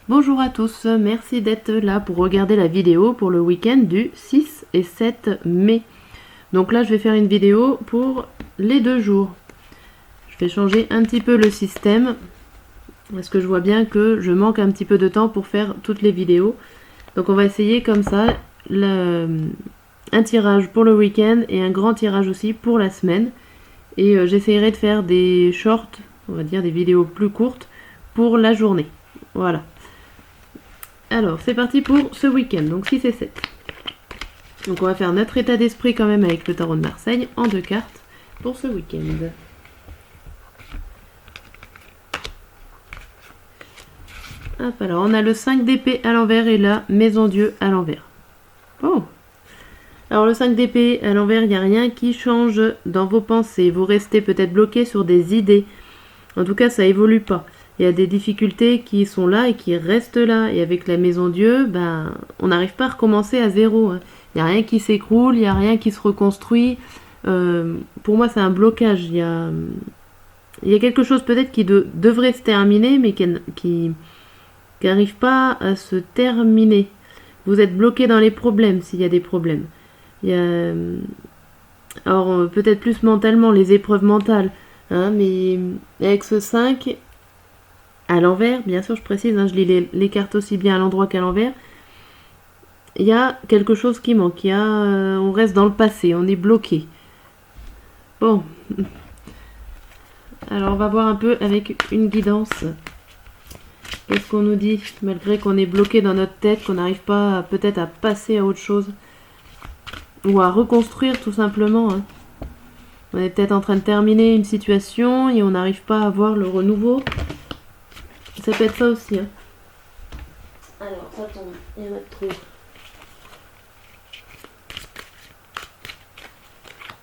Bonjour à tous, merci d'être là pour regarder la vidéo pour le week-end du 6 et 7 mai. Donc là je vais faire une vidéo pour les 2 jours. Je vais changer un petit peu le système parce que je vois bien que je manque un petit peu de temps pour faire toutes les vidéos. Donc on va essayer comme ça un tirage pour le week-end et un grand tirage aussi pour la semaine. Et j'essaierai de faire des shorts, on va dire des vidéos plus courtes pour la journée. Voilà. Alors, c'est parti pour ce week-end, donc 6 et 7. Donc on va faire notre état d'esprit quand même avec le tarot de Marseille en 2 cartes pour ce week-end. Hop, alors on a le 5 d'épée à l'envers et la maison Dieu à l'envers. Bon. Alors le 5 d'épée à l'envers, il n'y a rien qui change dans vos pensées. Vous restez peut-être bloqué sur des idées. En tout cas, ça évolue pas. Il y a des difficultés qui sont là et qui restent là. Et avec la maison Dieu, ben, on n'arrive pas à recommencer à zéro. Il n'y a rien qui s'écroule, il n'y a rien qui se reconstruit. Pour moi, c'est un blocage. Il y a quelque chose peut-être qui devrait se terminer, mais qui n'arrive pas à se terminer. Vous êtes bloqué dans les problèmes s'il y a des problèmes. Il y a, alors, peut-être plus mentalement, les épreuves mentales. Mais avec ce 5 à l'envers, bien sûr je précise, je lis les cartes aussi bien à l'endroit qu'à l'envers, il y a quelque chose qui manque, on reste dans le passé, on est bloqué. Bon, alors on va voir un peu avec une guidance. Qu'est-ce qu'on nous dit, malgré qu'on est bloqué dans notre tête, qu'on n'arrive pas peut-être à passer à autre chose, ou à reconstruire tout simplement. On est peut-être en train de terminer une situation et on n'arrive pas à voir le renouveau. Ça peut être ça aussi. Alors, ça tombe. Il y en a trop.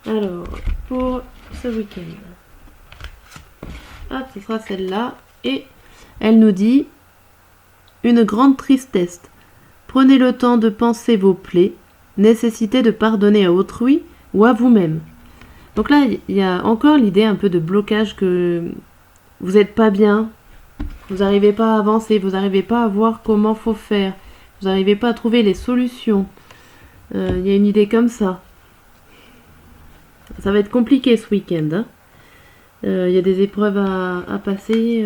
Alors, pour ce week-end. Hop, ce sera celle-là. Et elle nous dit une grande tristesse. Prenez le temps de penser vos plaies, nécessité de pardonner à autrui ou à vous-même. Donc là, il y a encore l'idée un peu de blocage que vous n'êtes pas bien. Vous n'arrivez pas à avancer, vous n'arrivez pas à voir comment faut faire, vous n'arrivez pas à trouver les solutions. Il y a une idée comme ça. Ça va être compliqué ce week-end. Il y a des épreuves à passer.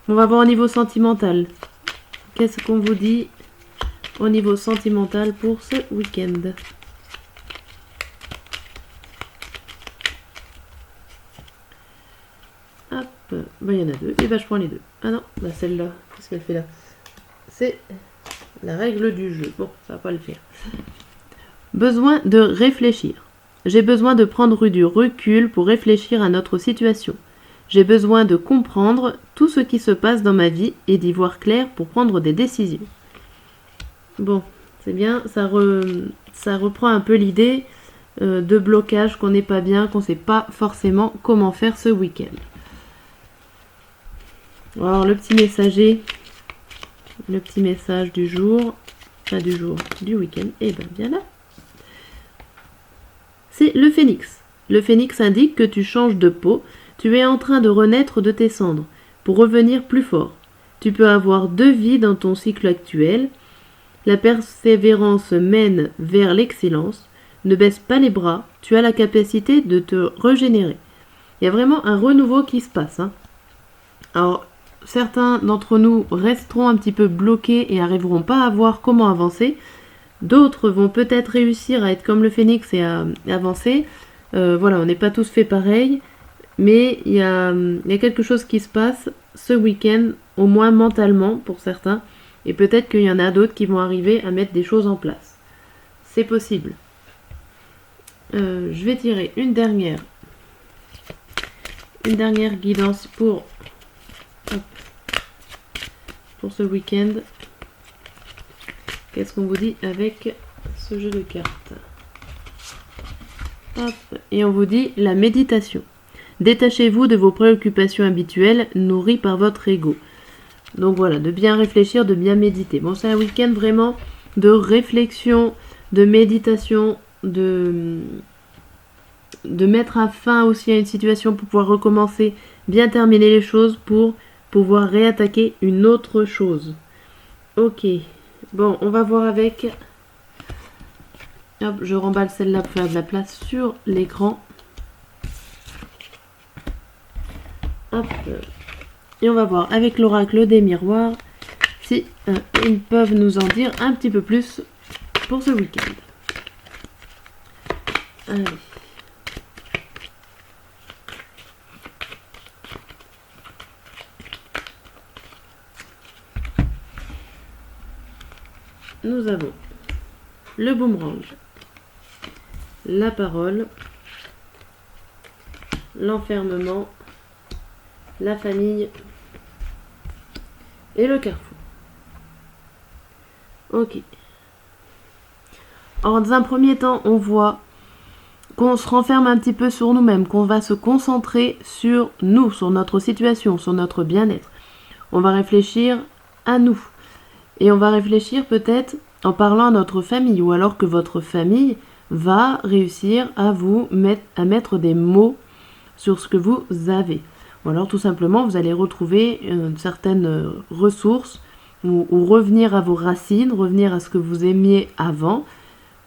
On va voir au niveau sentimental. Qu'est-ce qu'on vous dit au niveau sentimental pour ce week-end ? Hop, il y en a 2, et je prends les 2. Ah non, celle-là, qu'est-ce qu'elle fait là ? C'est la règle du jeu. Bon, ça va pas le faire. Besoin de réfléchir. J'ai besoin de prendre du recul pour réfléchir à notre situation. J'ai besoin de comprendre tout ce qui se passe dans ma vie et d'y voir clair pour prendre des décisions. Bon, c'est bien, ça reprend un peu l'idée de blocage, qu'on n'est pas bien, qu'on ne sait pas forcément comment faire ce week-end. Alors le petit messager, le petit message du jour, du week-end, et bien là. C'est le phénix. Le phénix indique que tu changes de peau, tu es en train de renaître de tes cendres, pour revenir plus fort. Tu peux avoir 2 vies dans ton cycle actuel. La persévérance mène vers l'excellence. Ne baisse pas les bras, tu as la capacité de te régénérer. Il y a vraiment un renouveau qui se passe. Alors, certains d'entre nous resteront un petit peu bloqués et n'arriveront pas à voir comment avancer. D'autres vont peut-être réussir à être comme le phénix et à avancer. Voilà, on n'est pas tous fait pareil. Mais il y a quelque chose qui se passe ce week-end, au moins mentalement pour certains. Et peut-être qu'il y en a d'autres qui vont arriver à mettre des choses en place. C'est possible. Je vais tirer une dernière guidance pour ce week-end. Qu'est-ce qu'on vous dit avec ce jeu de cartes ? Hop. Et on vous dit la méditation. Détachez-vous de vos préoccupations habituelles nourries par votre ego. Donc voilà, de bien réfléchir, de bien méditer. Bon, c'est un week-end vraiment de réflexion, de méditation, de mettre un fin aussi à une situation pour pouvoir recommencer, bien terminer les choses pour pouvoir réattaquer une autre chose. Ok, bon, on va voir avec... Hop, je remballe celle-là pour faire de la place sur l'écran. Hop. Et on va voir avec l'oracle des miroirs si ils peuvent nous en dire un petit peu plus pour ce week-end. Allez. Nous avons le boomerang, la parole, l'enfermement, la famille et le carrefour. Ok. Alors, dans un premier temps, on voit qu'on se renferme un petit peu sur nous-mêmes, qu'on va se concentrer sur nous, sur notre situation, sur notre bien-être. On va réfléchir à nous. Et on va réfléchir peut-être en parlant à notre famille, ou alors que votre famille va réussir à mettre des mots sur ce que vous avez. Ou alors tout simplement, vous allez retrouver certaines ressources ou revenir à vos racines, revenir à ce que vous aimiez avant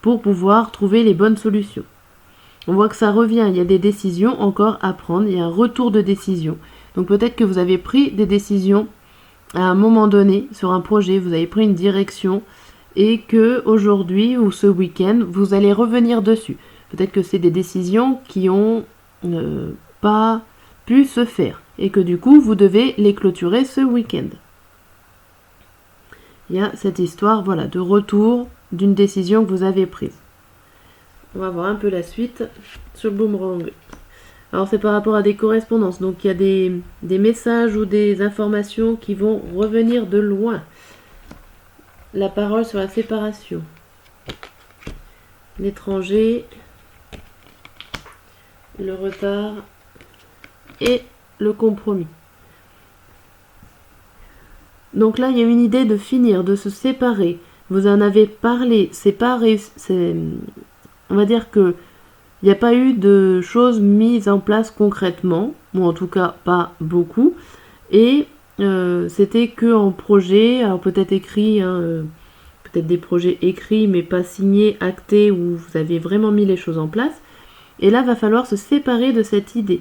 pour pouvoir trouver les bonnes solutions. On voit que ça revient, il y a des décisions encore à prendre, il y a un retour de décision. Donc peut-être que vous avez pris des décisions à un moment donné sur un projet, vous avez pris une direction et que aujourd'hui ou ce week-end, vous allez revenir dessus. Peut-être que c'est des décisions qui ont pas pu se faire et que du coup, vous devez les clôturer ce week-end. Il y a cette histoire, voilà, de retour d'une décision que vous avez prise. On va voir un peu la suite sur le boomerang. Alors c'est par rapport à des correspondances, donc il y a des messages ou des informations qui vont revenir de loin. La parole sur la séparation. L'étranger, le retard et le compromis. Donc là, il y a une idée de finir, de se séparer. Vous en avez parlé, c'est pas réussi, on va dire que il n'y a pas eu de choses mises en place concrètement, ou en tout cas pas beaucoup, et c'était que en projet, alors peut-être écrit, peut-être des projets écrits mais pas signés, actés, où vous avez vraiment mis les choses en place, et là va falloir se séparer de cette idée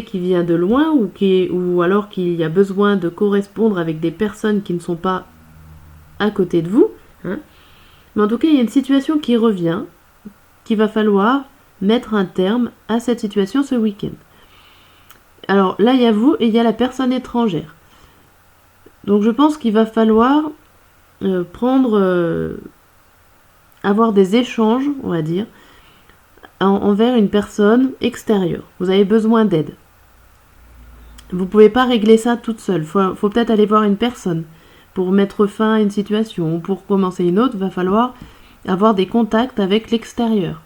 qui vient de loin, ou alors qu'il y a besoin de correspondre avec des personnes qui ne sont pas à côté de vous, hein. Mais en tout cas il y a une situation qui revient, qu'il va falloir mettre un terme à cette situation ce week-end. Alors là, il y a vous et il y a la personne étrangère. Donc je pense qu'il va falloir avoir des échanges, on va dire, envers une personne extérieure. Vous avez besoin d'aide. Vous ne pouvez pas régler ça toute seule. Faut peut-être aller voir une personne pour mettre fin à une situation ou pour commencer une autre. Il va falloir avoir des contacts avec l'extérieur.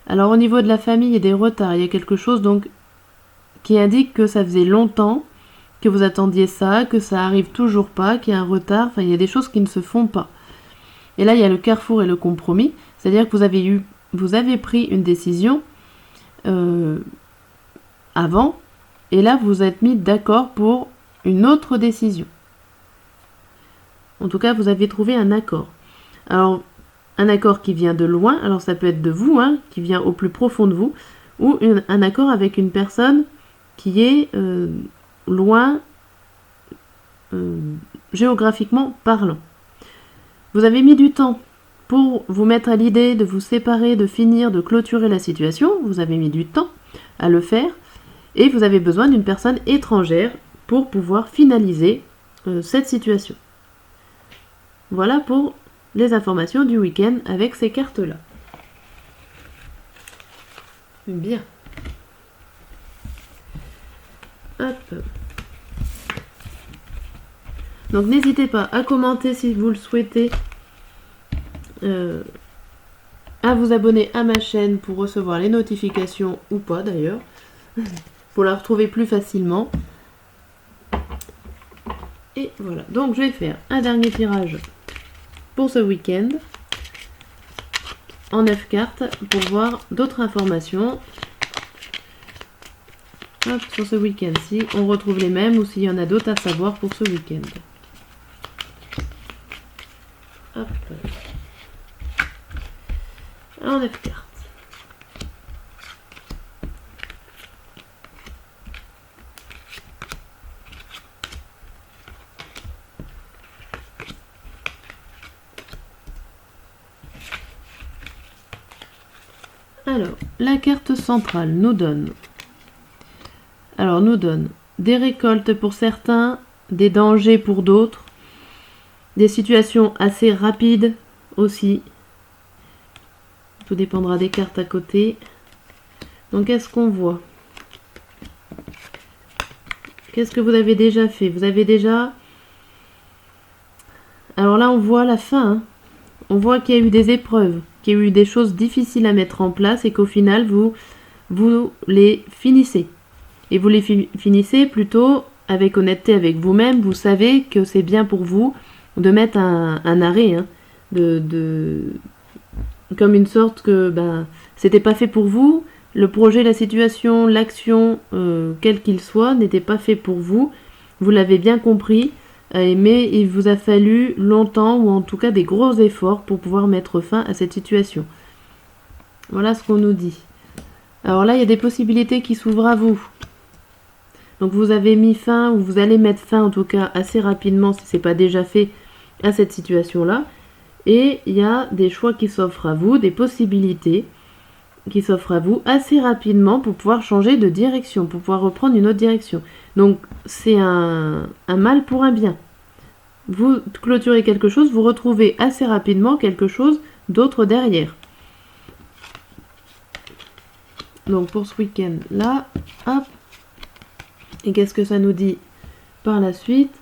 Alors au niveau de la famille et des retards, il y a quelque chose donc qui indique que ça faisait longtemps que vous attendiez ça, que ça arrive toujours pas, qu'il y a un retard, enfin il y a des choses qui ne se font pas. Et là il y a le carrefour et le compromis, c'est-à-dire que vous avez pris une décision avant, et là vous êtes mis d'accord pour une autre décision. En tout cas vous avez trouvé un accord. Alors un accord qui vient de loin, alors ça peut être de vous, hein, qui vient au plus profond de vous, ou un accord avec une personne qui est loin géographiquement parlant. Vous avez mis du temps pour vous mettre à l'idée de vous séparer, de finir, de clôturer la situation, vous avez mis du temps à le faire, et vous avez besoin d'une personne étrangère pour pouvoir finaliser cette situation. Voilà pour les informations du week-end avec ces cartes-là. Bien. Hop. Donc n'hésitez pas à commenter si vous le souhaitez, à vous abonner à ma chaîne pour recevoir les notifications ou pas d'ailleurs, pour la retrouver plus facilement. Et voilà, donc je vais faire un dernier tirage pour ce week-end en 9 cartes pour voir d'autres informations. Hop, sur ce week-end, si on retrouve les mêmes ou s'il y en a d'autres à savoir pour ce week-end. Hop. Alors, 9 cartes. Alors, la carte centrale nous donne des récoltes pour certains, des dangers pour d'autres, des situations assez rapides aussi. Tout dépendra des cartes à côté. Donc, qu'est-ce qu'on voit? Qu'est-ce que vous avez déjà fait? Vous avez déjà... Alors là, on voit la fin. Hein. On voit qu'il y a eu des épreuves, qu'il y a eu des choses difficiles à mettre en place et qu'au final, vous les finissez. Et vous les finissez plutôt avec honnêteté avec vous-même. Vous savez que c'est bien pour vous de mettre un arrêt, hein, comme une sorte que c'était pas fait pour vous. Le projet, la situation, l'action, quel qu'il soit, n'était pas fait pour vous. Vous l'avez bien compris, mais il vous a fallu longtemps, ou en tout cas des gros efforts pour pouvoir mettre fin à cette situation. Voilà ce qu'on nous dit. Alors là, il y a des possibilités qui s'ouvrent à vous. Donc vous avez mis fin, ou vous allez mettre fin en tout cas assez rapidement, si ce n'est pas déjà fait, à cette situation-là. Et il y a des choix qui s'offrent à vous, des possibilités qui s'offrent à vous assez rapidement pour pouvoir changer de direction, pour pouvoir reprendre une autre direction. Donc c'est un mal pour un bien. Vous clôturez quelque chose, vous retrouvez assez rapidement quelque chose d'autre derrière. Donc pour ce week-end là, hop. Et qu'est-ce que ça nous dit par la suite?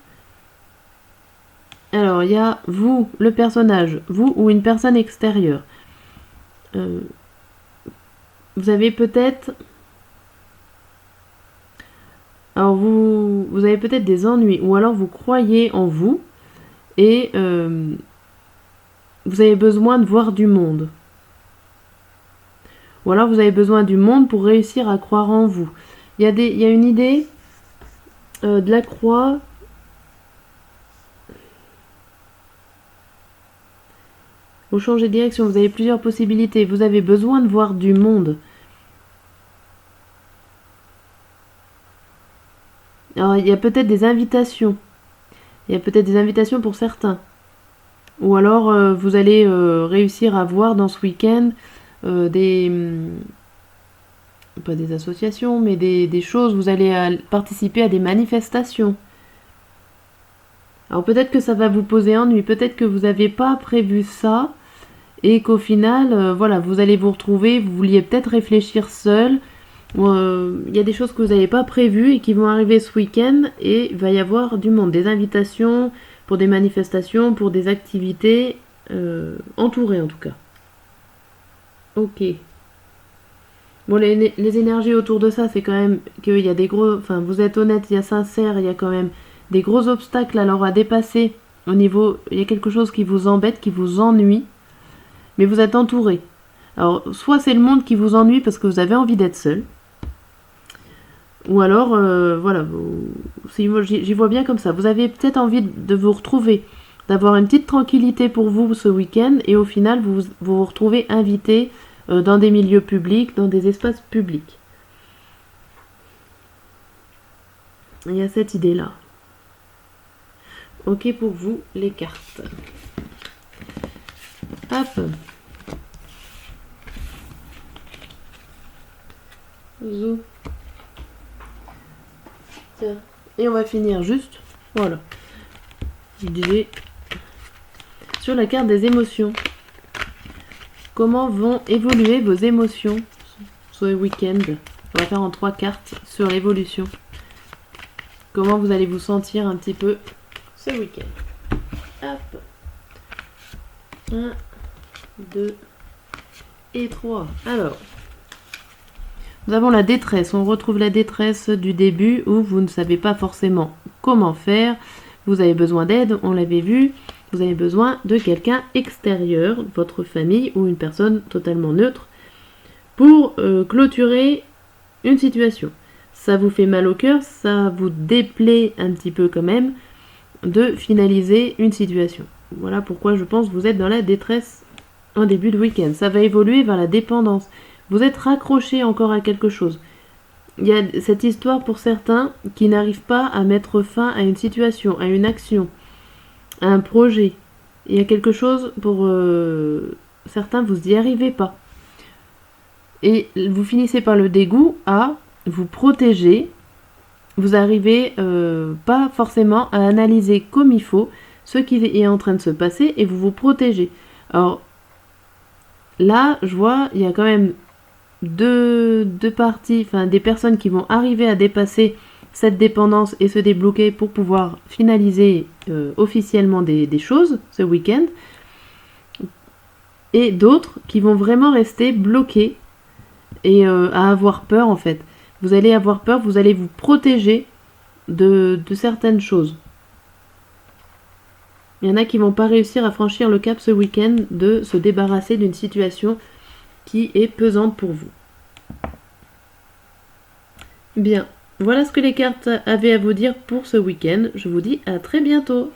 Alors il y a vous, le personnage, vous ou une personne extérieure. Vous avez peut-être... Alors vous avez peut-être des ennuis, ou alors vous croyez en vous, et vous avez besoin de voir du monde. Ou alors vous avez besoin du monde pour réussir à croire en vous. Il y a une idée de la croix. Vous changez de direction, vous avez plusieurs possibilités. Vous avez besoin de voir du monde. Alors, il y a peut-être des invitations. Il y a peut-être des invitations pour certains. Ou alors, vous allez réussir à voir dans ce week-end pas des associations, mais des choses. Vous allez participer à des manifestations. Alors, peut-être que ça va vous poser ennui. Peut-être que vous n'avez pas prévu ça. Et qu'au final, voilà, vous allez vous retrouver. Vous vouliez peut-être réfléchir seul. Il y a des choses que vous n'avez pas prévues et qui vont arriver ce week-end, et il va y avoir du monde, des invitations pour des manifestations, pour des activités entourées en tout cas. Ok. Bon, les énergies autour de ça, c'est quand même qu'il y a des gros... Enfin, vous êtes honnête, il y a sincère, il y a quand même des gros obstacles alors à dépasser au niveau... Il y a quelque chose qui vous embête, qui vous ennuie, mais vous êtes entouré. Alors, soit c'est le monde qui vous ennuie parce que vous avez envie d'être seul, ou alors, voilà, j'y vois bien comme ça. Vous avez peut-être envie de vous retrouver, d'avoir une petite tranquillité pour vous ce week-end, et au final, vous retrouvez invité dans des milieux publics, dans des espaces publics. Il y a cette idée-là. Ok pour vous, les cartes. Hop. Zou. Tiens. Et on va finir juste, voilà, je disais, sur la carte des émotions. Comment vont évoluer vos émotions ce week-end? On va faire en 3 cartes sur l'évolution. Comment vous allez vous sentir un petit peu ce week-end? Hop. 1, 2 et 3. Alors, nous avons la détresse. On retrouve la détresse du début où vous ne savez pas forcément comment faire. Vous avez besoin d'aide, on l'avait vu. Vous avez besoin de quelqu'un extérieur, votre famille ou une personne totalement neutre, pour clôturer une situation. ça vous fait mal au cœur, ça vous déplaît un petit peu quand même de finaliser une situation. Voilà pourquoi je pense que vous êtes dans la détresse en début de week-end. Ça va évoluer vers la dépendance. Vous êtes raccroché encore à quelque chose. Il y a cette histoire pour certains qui n'arrivent pas à mettre fin à une situation, à une action, à un projet. Il y a quelque chose pour certains, vous n'y arrivez pas. Et vous finissez par le dégoût à vous protéger. Vous arrivez pas forcément à analyser comme il faut ce qui est en train de se passer et vous vous protégez. Alors là, je vois, il y a quand même deux parties, enfin des personnes qui vont arriver à dépasser cette dépendance et se débloquer pour pouvoir finaliser officiellement des choses ce week-end. Et d'autres qui vont vraiment rester bloqués et à avoir peur en fait. Vous allez avoir peur, vous allez vous protéger de certaines choses. Il y en a qui vont pas réussir à franchir le cap ce week-end de se débarrasser d'une situation qui est pesante pour vous. Bien, voilà ce que les cartes avaient à vous dire pour ce week-end. Je vous dis à très bientôt.